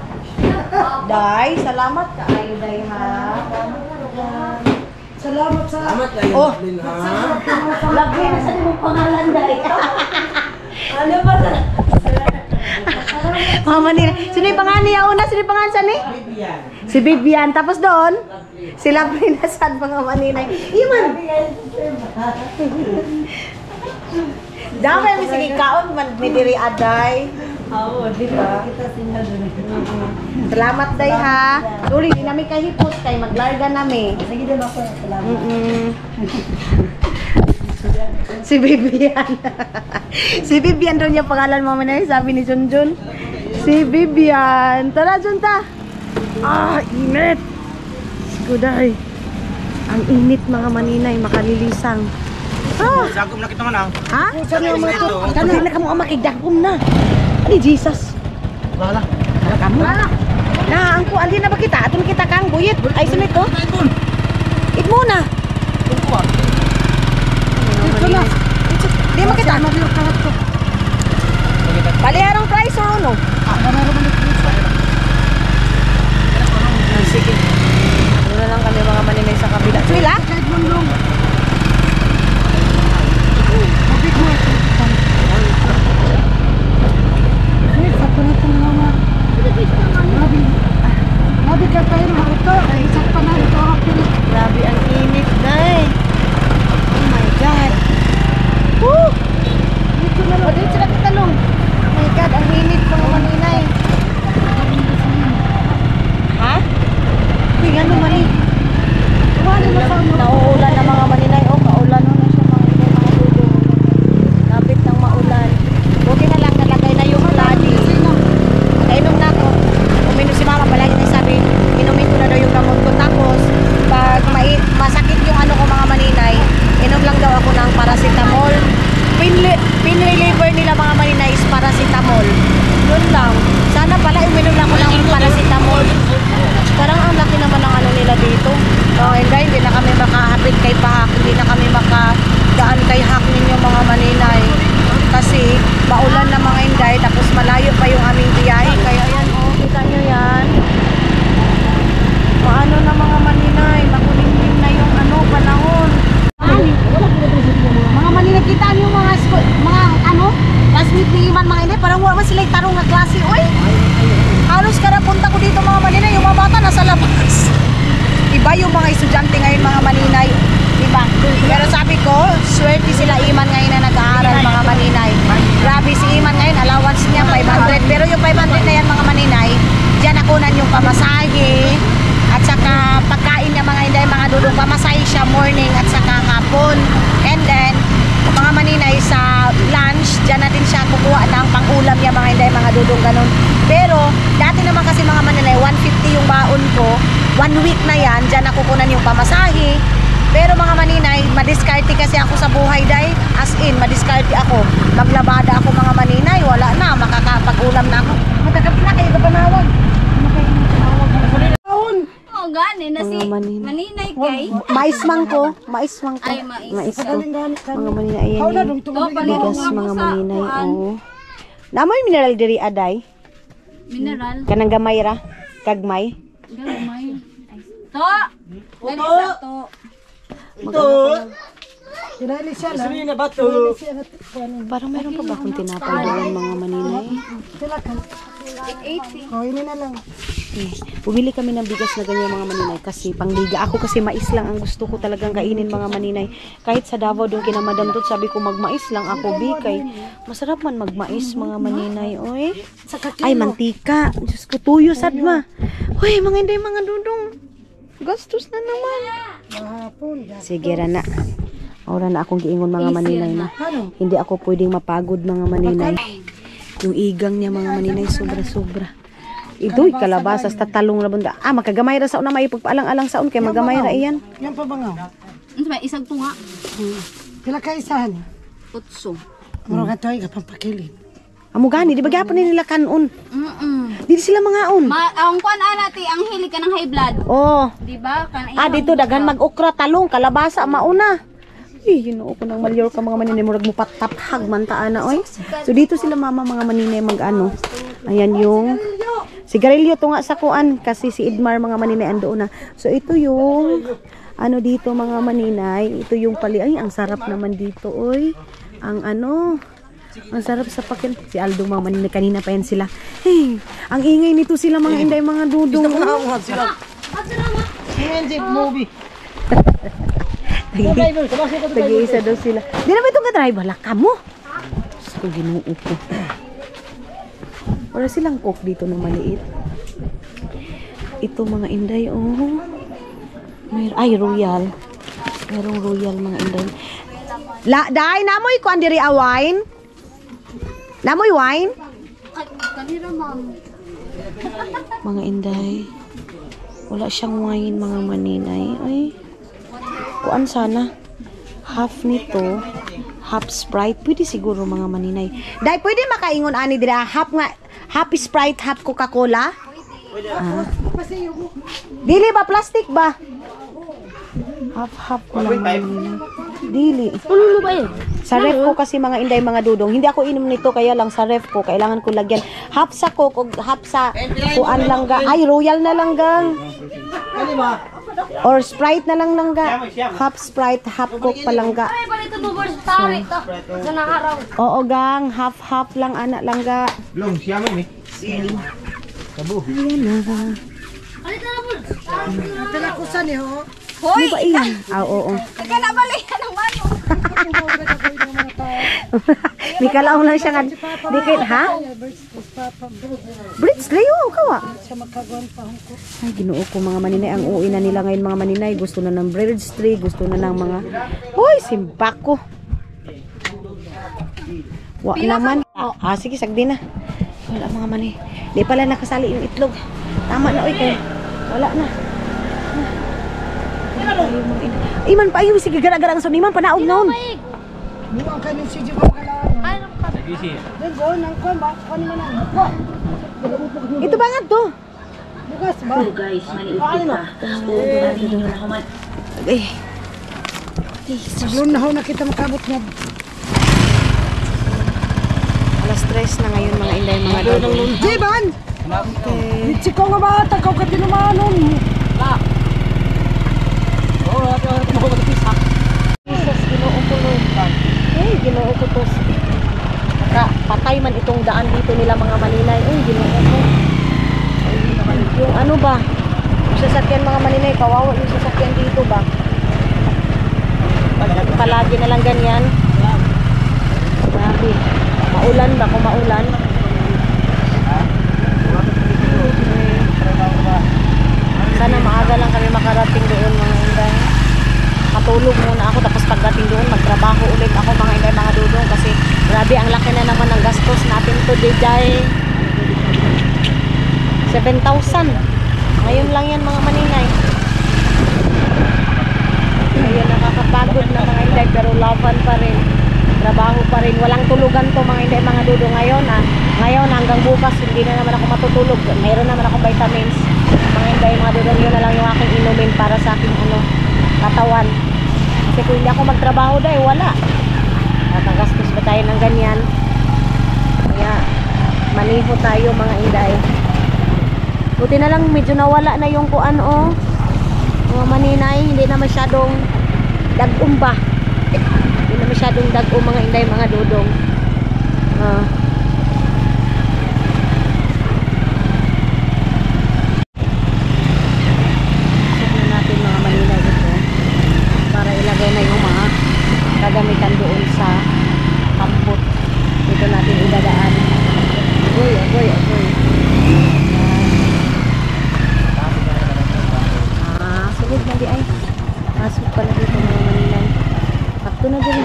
Day, salamat ka ayo, day, ha. Salamat sa... Salamat kayo, Oh. Lin, ha? Lagay na sa mong pangalan, day. Ano ba? Mama nila. Sino yung pangalan niya una? Sino yung pangalan sa ni? Si Bibian. Tapos doon, sila pinasan mga maninay. Iman! Dami may sige kaon man may diri aday. Oo, di ba? Kita sinya doon. Salamat day ha. Sorry, di namin kahipot kay maglarga nami. Sige din ako. Salamat. Si Bibian. Si Bibian doon yung pangalan mo na sabi ni Junjun. Si Bibian. Tara Junta. Ah, init. Guday. Ang init mga maninay, makalilisang. Ah, Sagom na kita man, ha? ha? Saan yung mga ito? Kano na kamo makigdagom na. Ani Jesus. Wala. Wala kamo. Na, ang kuan din na ba kita? Aton kita kang buyit. Ay sunod ko. It muna. Ito na. Di mo kita. Baliharong price or ano? Sige. Ano na lang kami mga maninay sa kabila. Sila? Grabe ang init, day. Oh my God. Woo! Dito na lang. Dito sila kitalong. Oh my God, ang init mga maninay. Ha? Uy, ano mani? Nauulan na mga maninay. Oh, kaulan na siya mga maninay, mga dulo. Kapit ng maulan. Buti na lang, nalagay na yung ladi. Kainom na ako. Uminom si mama, palagi na sabi, inumin ko na daw yung gamot ko. Tapos, pag masakit yung ano ko mga maninay, inom lang daw ako ng paracetamol. Pin-reliever nila mga maninay is paracetamol. Yun lang. Sana pala uminom lang ako ng paracetamol. Parang ang laki naman ng ano nila dito. Oh, hindi na kami makahapit kay Pahak. Hindi na kami makadaan kay Hak ninyo mga maninay. Kasi maulan na mga inday, tapos malayo pa yung aming biyahe. Kaya ayan, oh, kita nyo yan. Maano na mga maninay, makulimlim na yung ano, panahon. Mga maninay, kita nyo mga ano, classmate ni Iman mga inday, parang wala man sila yung tarong na klase. Uy, halos kada punta ko dito mga maninay, yung mga bata nasa labas. Iba yung mga estudyante ngayon mga maninay. Diba? Pero sabi ko, swerte sila Iman ngayon na nag-aaral mga maninay. Grabe si Iman ngayon, allowance niya 500. Pero yung 500 na yan mga maninay, diyan nakunan yung pamasahe. At saka pagkain niya mga inday, mga dudong pamasahe siya morning at saka hapon. And then, mga maninay sa lunch, diyan natin siya kukuha ng pang-ulam niya mga inday, mga dudong ganun. Pero, dati naman kasi mga maninay, 150 yung baon ko. 1 week na yan, diyan nakukunan yung pamasahe. Pero mga maninay, madiskarte kasi ako sa buhay, day. As in, madiskarte ako. Maglabada ako mga maninay, wala na, makakapag-ulam na ako. Matagap na kayo kapanawag. Oo, gani na si Mga maninay kay. Maismang ko. Maismang ko. Ay, mais. Mais ko. Mga maninay, ayan eh. Bigas mga maninay, oo. Namoy mineral diri aday. Mineral. Kanang gamay ra. Kagmay. Gamay. To. Dali sa to. Ito! Kinali siya lang. Sino na ba ito? Parang mayroon pa ba akong tinapay doon mga maninay? Sila ka. 880. Oh, ini na lang. Eh, bumili kami ng bigas na ganyan mga maninay kasi pangliga. Ako kasi mais lang ang gusto ko talagang kainin mga maninay. Kahit sa Davao doon kina Madam Dot, sabi ko magmais lang ako bikay. Masarap man magmais mga maninay. Oy. Ay, mantika. Diyos ko, tuyo sad ma. Hoy, mga inday, mga dudong. Gastos na naman. Mahapon. Sige, Rana. Ora na akong giingon mga maninay na. Hindi ako pwedeng mapagod mga maninay. Yung igang niya mga maninay, sobra-sobra. Ito'y kalabasas, tatalong na bunda. Ah, makagamay ra sa una, may pagpaalang-alang sa un, kaya magamay ra iyan. Yan pa ba nga? Ano ba isang tunga? Sila ka isahan. Utso. Muro ka to'y kapapakilin. Amo gani, di ba gyapon nila kanon? Di sila mga on. Ang kuan anati ang hili ka ng high blood. Oh. Di ba? Kan Ah, dito daghan mag-okra, talong, kalabasa, mauna. Ginoo ko ng malyor ka mga maninay, murag mo pataphag man taana oy. So dito sila mama mga maninay mag-ano. Ayan yung sigarilyo to nga sa kuan kasi si Idmar mga maninay andoon na. So ito yung ano dito mga maninay, ito yung pali ay ang sarap naman dito oy. Ang ano, ang sarap sa pakin. Si Aldo mga maninay kanina pa yan sila. Hey, ang ingay nito sila mga inday mga dudong. sila. Jeep movie. Tag-iisa daw sila. Di naman itong ka-drive. Wala ka mo. Diyos ko, Ginoo ko. Wala silang cook dito na maliit. Ito mga inday, oh. Ay, royal. Merong royal mga inday. Day, namoy ko andiri a wine? Namoy wine? Kanira, ma'am. Mga inday. Wala siyang wine mga maninay. Ay. Kuan sana. Half nito. Half Sprite. Pwede siguro mga maninay. Day, pwede makaingon ani dira. Half Sprite, half Coca-Cola? Ah. Dili ba? Plastic ba? Half lang maninay. Dili. Pulo ba yun? Sa ref ko kasi mga inday mga dudong. Hindi ako inom nito kaya lang sa ref ko. Kailangan ko lagyan. Half sa Coke o half sa kuan lang ga. Ay, royal na lang gang. Ano ba? Or Sprite na lang langga. Half Sprite, half Coke pa langga. Ay, balik ito bubor sa tarik to. Sa nakaraw. Oo gang, half lang anak langga. Long, siya man eh. Ayan na. Alit na bul. Talakusan eh, ho. Ano ba iyan? Ah, oo. Kaya nabalihan ng mano. May kalaong lang siya nga. Dikit, ha? Brits, layo, kawa. Ay, Ginoo ko mga maninay. Ang uwi na nila ngayon mga maninay. Gusto na ng bridge tree, gusto na ng mga... Hoy, simpak ko. Wa naman. Ah, sige, sagdi na. Wala mga maninay. Di pala nakasali yung itlog. Tama na, oy, kaya. Wala na. Iman pa, ayaw, sige, gara-gara ang suniman, panaog noon. Buwang ka ng sige mo kalaan. Ay, ano pa? Then go, nang kwan ba? Kwan mo na. Ito ba nga to? Bukas ba? Ay, Saglon na ho na kita makabot nga. alas 3 na ngayon mga inday, mga dodong. Jiban! Litsi ko nga ba? Takaw ka tinumanon. Jesus, Ginoo ko Lord. Ay, Ginoo ko to. Patay man itong daan dito nila mga maninay. Ay, Ginoo ko. Ay, yung ano ba? Yung sasakyan mga maninay, kawawa yung sasakyan dito ba? Palagi na lang ganyan. Grabe. Maulan ba? Kung maulan. Sana maaga lang kami makarating doon mga inday. Matulog muna ako tapos pagdating doon magtrabaho ulit ako mga inday mga dudong kasi grabe ang laki na naman ng gastos natin today dahil 7,000. Ngayon lang yan mga maninay. Ngayon nakakapagod na mga inday pero laban pa rin. Trabaho pa rin. Walang tulugan to mga inday mga dudong ngayon Ngayon hanggang bukas hindi na naman ako matutulog. Mayroon naman akong vitamins. Mga inday mga dudong yun na lang yung aking inumin para sa aking katawan. Kasi kung hindi ako magtrabaho dahil wala. Natagastos ba tayo ng ganyan? Kaya maniho tayo mga inday. Buti na lang medyo nawala na yung kuan mga maninay. Hindi na masyadong dagong ba? Hindi na masyadong dagong mga inday mga dudong. Na yung mga kagamitan doon sa kampot. Dito natin idadaan. Agoy. Sugod na di ay. Masuk pala dito mga maninay. Takto na din.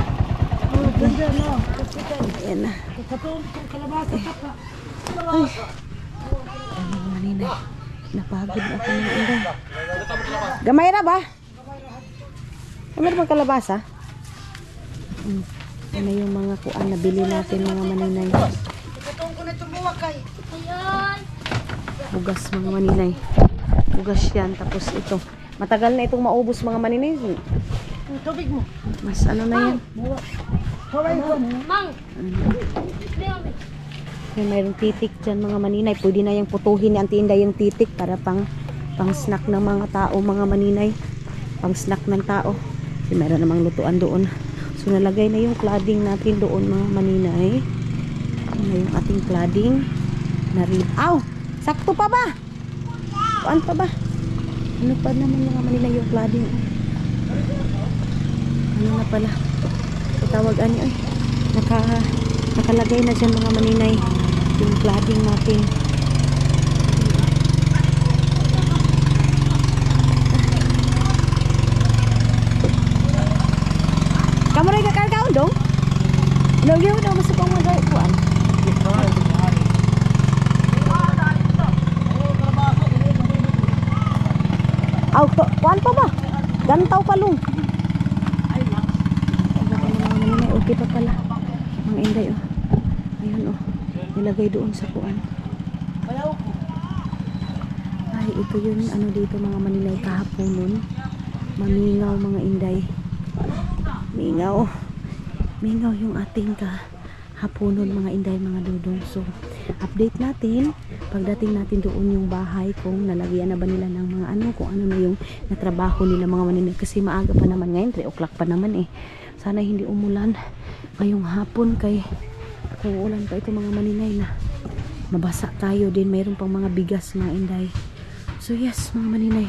Ayan na. Ay. Mga maninay. Napagod na ako ng inday. Gamay na ba? Ano bang kalabasa? Ano yung mga kuan na bili natin mga maninay? Bugas mga maninay. Bugas yan. Tapos ito. Matagal na itong maubos mga maninay. Tubig mo. Mas ano na yan. Kaway ko. May mayroong titik dyan mga maninay. Pwede na yung putuhin ni Auntie Inday yung titik para pang snack ng mga tao, mga maninay. Pang snack ng tao. Kasi mayroon namang lutuan doon. So nalagay na yung cladding natin doon mga maninay. Ano na yung ating cladding. Aw! Sakto pa ba? Kuan pa ba? Ano pa naman mga maninay yung cladding? Ano na pala? Tawag ano ay. Nakalagay na dyan mga maninay yung cladding natin. Kamu rin kakargaon dong? Lagi mo na masuk ang mga kuan. Aw, kuan pa ba? Gantaw pa lung. Okay pa pala. Mga Inday oh. Ayun oh. Nilagay doon sa kuan. Ay, ito yun ano dito mga maninay kahapon nun. Mamingaw mga Inday. Mingaw. Mingaw yung ating kahaponon mga Inday mga dudong. So, update natin pagdating natin doon yung bahay kung nalagyan na ba nila ng mga ano, kung ano na yung natrabaho nila mga maninay. Kasi maaga pa naman ngayon, 3 o'clock pa naman eh. Sana hindi umulan ngayong hapon kay kung ulan pa ito mga maninay na mabasa tayo din. Mayroon pang mga bigas mga Inday. So yes mga maninay,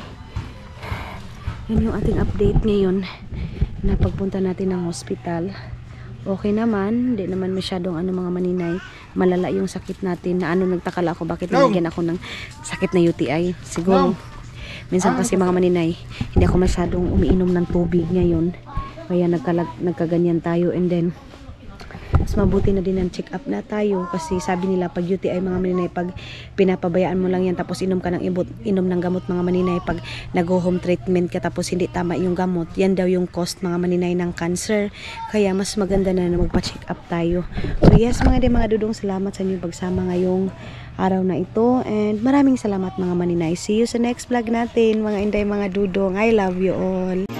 yan yung ating update ngayon na pagpunta natin ng hospital. Okay naman, hindi naman masyadong ano mga maninay, malala yung sakit natin na ano, nagtakala ako bakit nilagyan ako ng sakit na UTI. Siguro minsan kasi mga maninay, hindi ako masyadong umiinom ng tubig ngayon. Kaya nagkaganyan tayo, and then mas mabuti na din ang check up na tayo kasi sabi nila pag UTI mga maninay, pag pinapabayaan mo lang yan tapos inom ka ng inom ng gamot mga maninay, pag nag-home treatment ka tapos hindi tama yung gamot, yan daw yung cost mga maninay ng cancer. Kaya mas maganda na magpa-check up tayo. So yes mga dudong, salamat sa inyong pagsama ngayong araw na ito, and maraming salamat mga maninay. See you sa next vlog natin mga Inday mga dudong. I love you all.